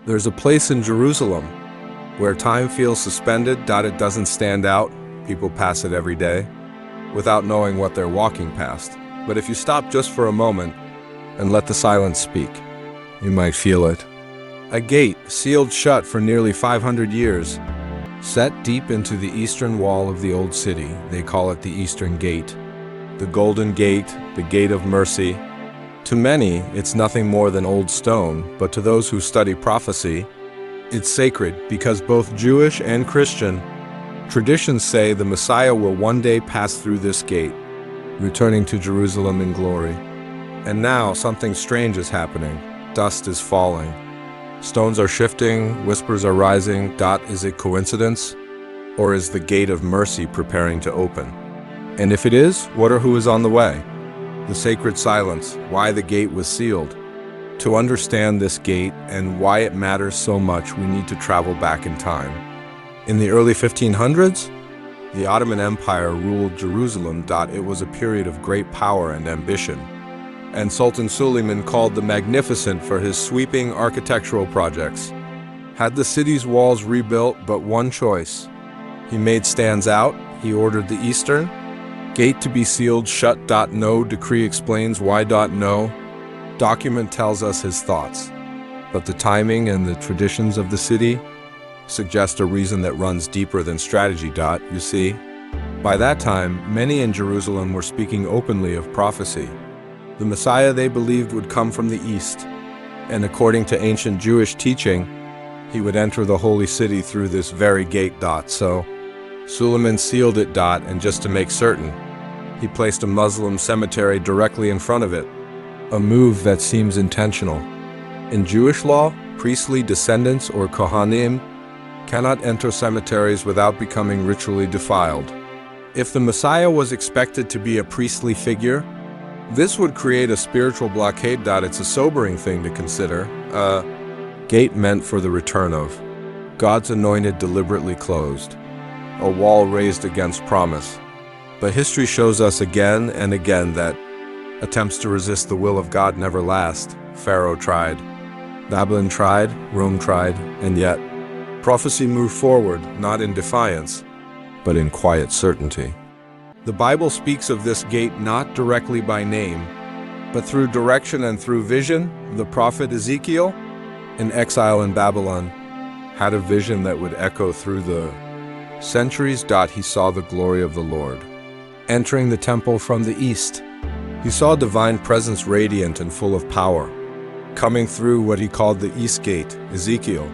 There's a place in Jerusalem where time feels suspended. It doesn't stand out. People pass it every day without knowing what they're walking past. But if you stop just for a moment and let the silence speak, you might feel it. A gate sealed shut for nearly 500 years, set deep into the eastern wall of the old city. They call it the Eastern Gate, the Golden Gate, the Gate of Mercy. To many, it's nothing more than old stone, but to those who study prophecy, it's sacred because both Jewish and Christian traditions say the Messiah will one day pass through this gate, returning to Jerusalem in glory. And now something strange is happening. Dust is falling. Stones are shifting, whispers are rising. Is it coincidence? Or is the gate of mercy preparing to open? And if it is, what or who is on the way? The sacred silence, why the gate was sealed. To understand this gate and why it matters so much, we need to travel back in time. In the early 1500s, the Ottoman Empire ruled Jerusalem. It was a period of great power and ambition, and Sultan Suleiman, called the Magnificent for his sweeping architectural projects, had the city's walls rebuilt, but one choice he made stands out. He ordered the Eastern Gate to be sealed shut. No decree explains why. No document tells us his thoughts, but the timing and the traditions of the city suggest a reason that runs deeper than strategy. You see, by that time, many in Jerusalem were speaking openly of prophecy. The Messiah they believed would come from the east, and according to ancient Jewish teaching, he would enter the holy city through this very gate. So Suleiman sealed it. And just to make certain, he placed a Muslim cemetery directly in front of it, a move that seems intentional. In Jewish law, priestly descendants or Kohanim cannot enter cemeteries without becoming ritually defiled. If the Messiah was expected to be a priestly figure, this would create a spiritual blockade. It's a sobering thing to consider. A gate meant for the return of God's anointed deliberately closed, a wall raised against promise. But history shows us again and again that attempts to resist the will of God never last. Pharaoh tried, Babylon tried, Rome tried, and yet prophecy moved forward, not in defiance, but in quiet certainty. The Bible speaks of this gate not directly by name, but through direction and through vision. The prophet Ezekiel, in exile in Babylon, had a vision that would echo through the centuries. He saw the glory of the Lord entering the temple from the east. He saw divine presence radiant and full of power, coming through what he called the East Gate, Ezekiel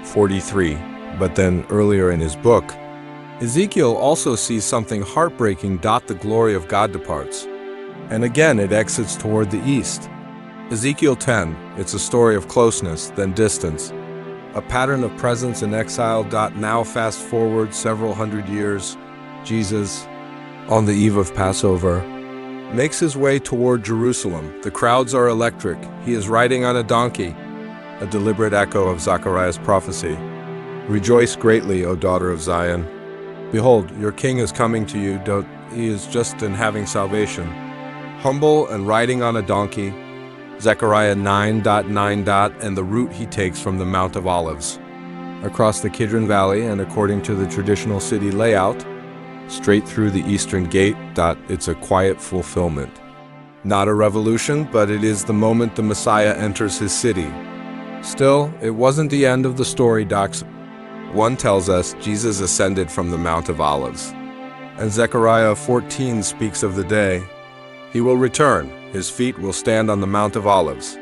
43. But then earlier in his book, Ezekiel also sees something heartbreaking. The glory of God departs, and again it exits toward the east. Ezekiel 10, it's a story of closeness, then distance, a pattern of presence in exile. Now fast forward several hundred years, Jesus, on the eve of Passover, makes his way toward Jerusalem. The crowds are electric. He is riding on a donkey, a deliberate echo of Zechariah's prophecy. Rejoice greatly, O daughter of Zion. Behold, your king is coming to you. He is just in having salvation. Humble and riding on a donkey. Zechariah 9:9. And the route he takes from the Mount of Olives, across the Kidron Valley, and according to the traditional city layout, straight through the Eastern Gate. It's a quiet fulfillment. Not a revolution, but it is the moment the Messiah enters his city. Still, it wasn't the end of the story. One tells us Jesus ascended from the Mount of Olives, and Zechariah 14 speaks of the day he will return. His feet will stand on the Mount of Olives.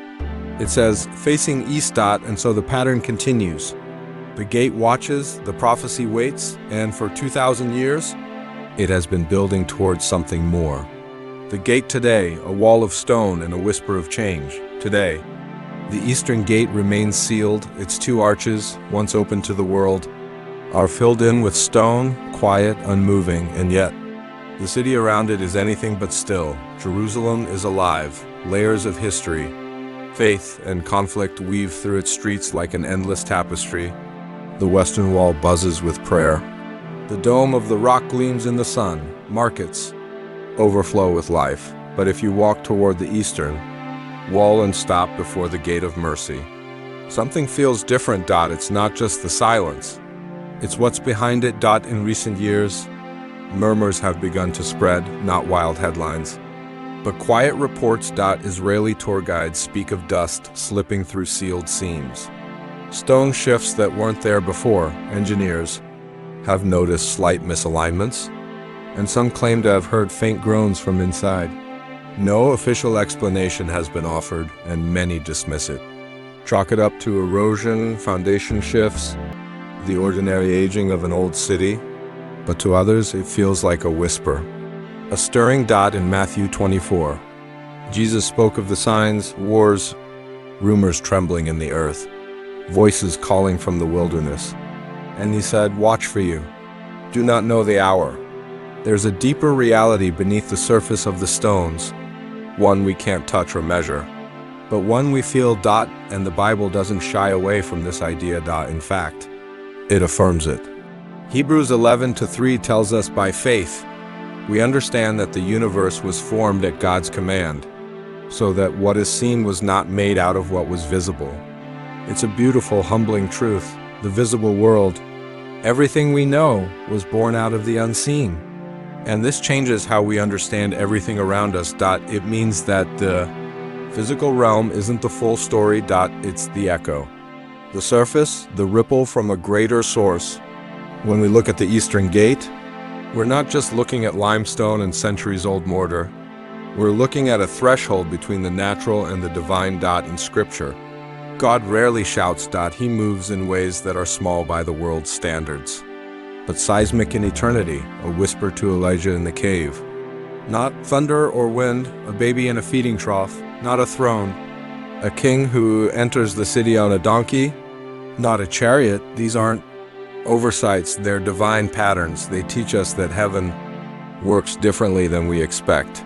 It says, facing east. And so the pattern continues. The gate watches, the prophecy waits, and for 2,000 years, it has been building towards something more. The gate today, a wall of stone and a whisper of change. Today, the Eastern Gate remains sealed. Its two arches, once open to the world, are filled in with stone, quiet, unmoving, and yet the city around it is anything but still. Jerusalem is alive. Layers of history, faith, and conflict weave through its streets like an endless tapestry. The Western Wall buzzes with prayer. The dome of the rock gleams in the sun. Markets overflow with life. But if you walk toward the Eastern Wall and stop before the Gate of Mercy, Something feels different. It's not just the silence. It's what's behind it. In recent years, murmurs have begun to spread, not wild headlines, but quiet reports. Israeli tour guides speak of dust slipping through sealed seams. Stone shifts that weren't there before. Engineers have noticed slight misalignments, and some claim to have heard faint groans from inside. No official explanation has been offered, and many dismiss it. Chalk it up to erosion, foundation shifts, the ordinary aging of an old city, but to others it feels like a whisper. A stirring. In Matthew 24, Jesus spoke of the signs, wars, rumors trembling in the earth, voices calling from the wilderness. And he said, "Watch for you. Do not know the hour." There's a deeper reality beneath the surface of the stones, one we can't touch or measure, but one we feel. And the Bible doesn't shy away from this idea. In fact, it affirms it. Hebrews 11:3 tells us, by faith, we understand that the universe was formed at God's command, so that what is seen was not made out of what was visible. It's a beautiful, humbling truth. The visible world, everything we know, was born out of the unseen. And this changes how we understand everything around us. It means that the physical realm isn't the full story. It's the echo, the surface, the ripple from a greater source. When we look at the Eastern Gate, we're not just looking at limestone and centuries-old mortar. We're looking at a threshold between the natural and the divine. In Scripture, God rarely shouts. He moves in ways that are small by the world's standards, but seismic in eternity, a whisper to Elijah in the cave. Not thunder or wind, a baby in a feeding trough, not a throne, a king who enters the city on a donkey, not a chariot. These aren't oversights, they're divine patterns. They teach us that heaven works differently than we expect,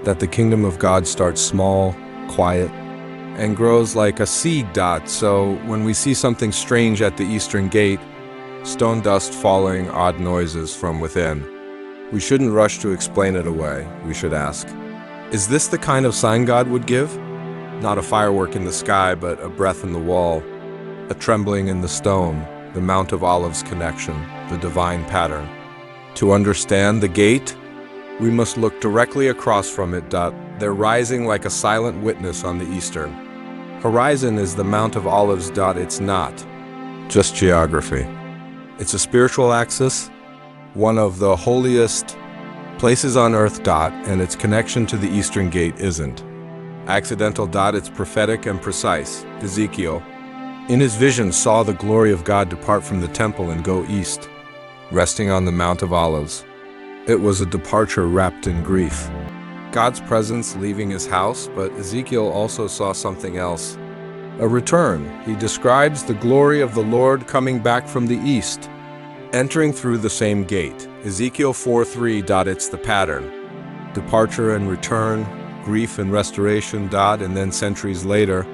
that the kingdom of God starts small, quiet, and grows like a seed. So when we see something strange at the Eastern Gate, stone dust falling, odd noises from within, we shouldn't rush to explain it away. We should ask, is this the kind of sign God would give? Not a firework in the sky, but a breath in the wall, a trembling in the stone, the Mount of Olives connection, the divine pattern. To understand the gate, we must look directly across from it. They're rising like a silent witness on the eastern horizon is the Mount of Olives. It's not just geography. It's a spiritual axis, one of the holiest places on earth. And its connection to the Eastern Gate isn't accidental. It's prophetic and precise. Ezekiel, in his vision, saw the glory of God depart from the temple and go east, resting on the Mount of Olives. It was a departure wrapped in grief, God's presence leaving his house, but Ezekiel also saw something else, a return. He describes the glory of the Lord coming back from the east, entering through the same gate. Ezekiel 4:3. It's the pattern. Departure and return, grief and restoration. And then centuries later,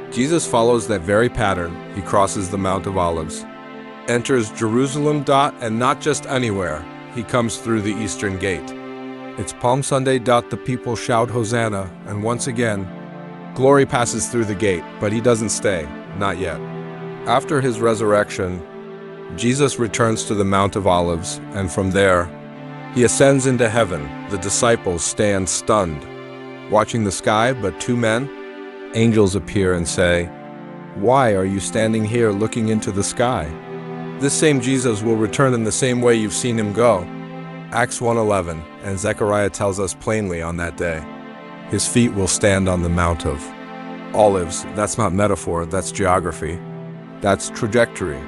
Jesus follows that very pattern. He crosses the Mount of Olives, enters Jerusalem. And not just anywhere. He comes through the Eastern Gate. It's Palm Sunday. The people shout Hosanna, and once again, glory passes through the gate, but he doesn't stay, not yet. After his resurrection, Jesus returns to the Mount of Olives, and from there, he ascends into heaven. The disciples stand stunned, watching the sky, but two men, angels, appear and say, "Why are you standing here looking into the sky? This same Jesus will return in the same way you've seen him go." Acts 1:11, and Zechariah tells us plainly on that day, his feet will stand on the Mount of Olives. That's not metaphor, that's geography. That's trajectory.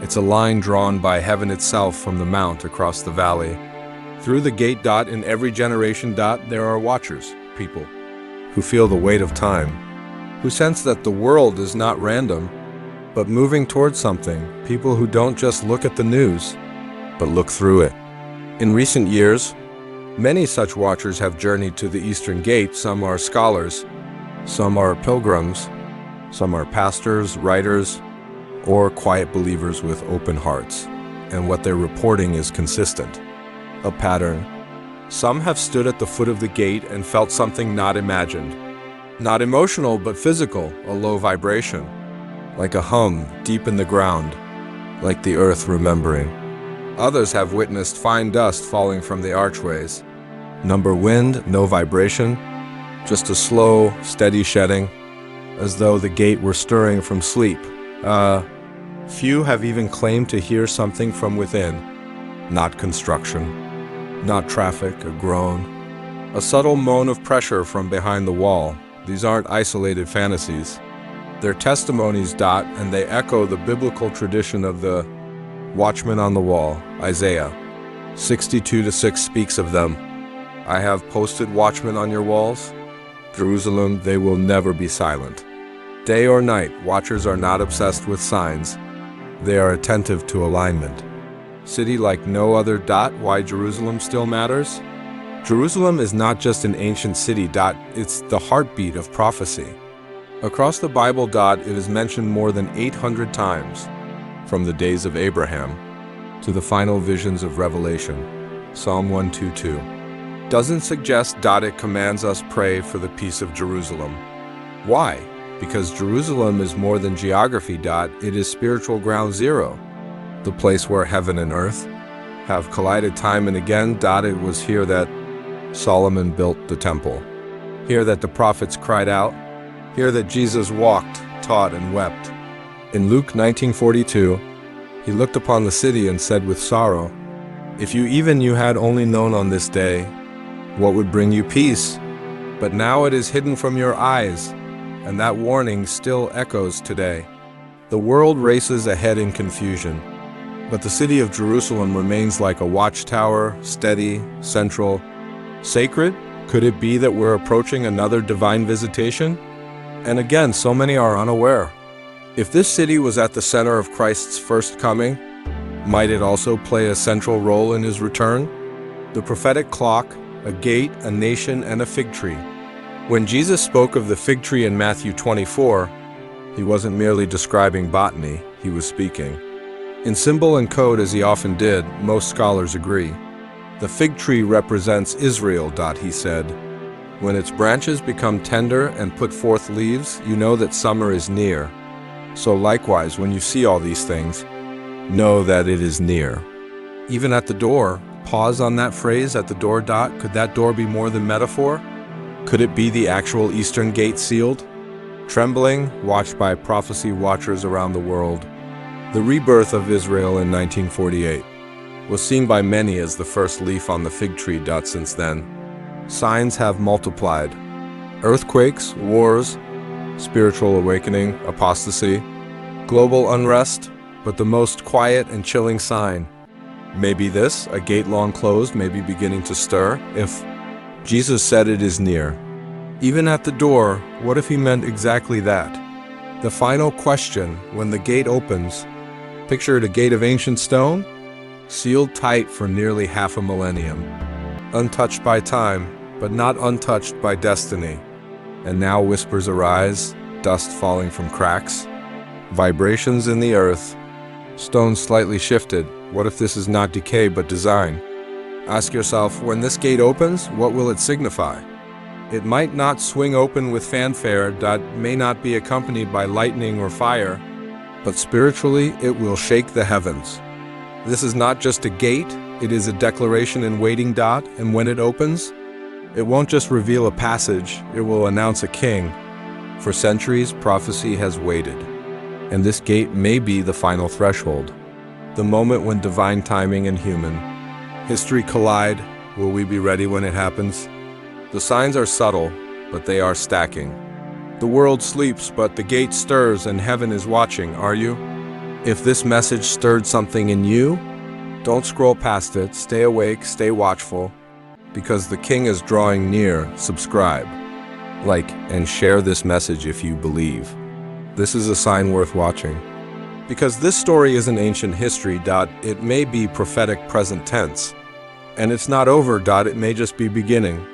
It's a line drawn by heaven itself from the mount across the valley. Through the gate. In every generation. There are watchers, people who feel the weight of time, who sense that the world is not random, but moving towards something, people who don't just look at the news, but look through it. In recent years, many such watchers have journeyed to the Eastern Gate. Some are scholars, some are pilgrims, some are pastors, writers, or quiet believers with open hearts. And what they're reporting is consistent, a pattern. Some have stood at the foot of the gate and felt something not imagined, not emotional but physical, a low vibration. like a hum deep in the ground, like the earth remembering. Others have witnessed fine dust falling from the archways. Number wind, no vibration, just a slow, steady shedding, as though the gate were stirring from sleep. Few have even claimed to hear something from within. Not construction, not traffic, a groan, a subtle moan of pressure from behind the wall. These aren't isolated fantasies. They're testimonies, and they echo the biblical tradition of the watchman on the wall. Isaiah 62:6 speaks of them. I have posted watchmen on your walls. Jerusalem, they will never be silent. Day or night, watchers are not obsessed with signs. They are attentive to alignment. City like no other. Why Jerusalem still matters? Jerusalem is not just an ancient city. It's the heartbeat of prophecy. Across the Bible, it is mentioned more than 800 times, from the days of Abraham to the final visions of Revelation. Psalm 122 doesn't suggest it commands us pray for the peace of Jerusalem. Why? Because Jerusalem is more than geography. It is spiritual ground zero, the place where heaven and earth have collided time and again. It was here that Solomon built the temple, here that the prophets cried out, here that Jesus walked, taught, and wept. In Luke 19:42, he looked upon the city and said with sorrow, if you had only known on this day what would bring you peace, but now it is hidden from your eyes, and that warning still echoes today. The world races ahead in confusion, but the city of Jerusalem remains like a watchtower, steady, central, sacred. Could it be that we're approaching another divine visitation? And again, so many are unaware. If this city was at the center of Christ's first coming, might it also play a central role in his return? The prophetic clock, a gate, a nation, and a fig tree. When Jesus spoke of the fig tree in Matthew 24, he wasn't merely describing botany, he was speaking. In symbol and code, as he often did, most scholars agree. The fig tree represents Israel, he said. When its branches become tender and put forth leaves, you know that summer is near. So likewise, when you see all these things, know that it is near. Even at the door, pause on that phrase, at the door. Could that door be more than metaphor? Could it be the actual eastern gate sealed? Trembling, watched by prophecy watchers around the world. The rebirth of Israel in 1948 was seen by many as the first leaf on the fig tree. Since then, signs have multiplied. Earthquakes, wars, spiritual awakening, apostasy, global unrest, but the most quiet and chilling sign. Maybe this, a gate long closed, may be beginning to stir. If Jesus said it is near, even at the door, what if he meant exactly that? The final question, when the gate opens, pictured a gate of ancient stone, sealed tight for nearly half a millennium, untouched by time, but not untouched by destiny. And now whispers arise, dust falling from cracks, vibrations in the earth, stones slightly shifted. What if this is not decay but design? Ask yourself, when this gate opens, what will it signify? It might not swing open with fanfare, may not be accompanied by lightning or fire, but spiritually it will shake the heavens. This is not just a gate, it is a declaration in waiting. And when it opens, it won't just reveal a passage, it will announce a king. For centuries, prophecy has waited, and this gate may be the final threshold, the moment when divine timing and human history collide. Will we be ready when it happens? The signs are subtle, but they are stacking. The world sleeps, but the gate stirs and heaven is watching. Are you? If this message stirred something in you, don't scroll past it. Stay awake, stay watchful, because the King is drawing near. Subscribe, like, and share this message if you believe. This is a sign worth watching. Because this story isn't ancient history. It may be prophetic present tense. And it's not over. It may just be beginning.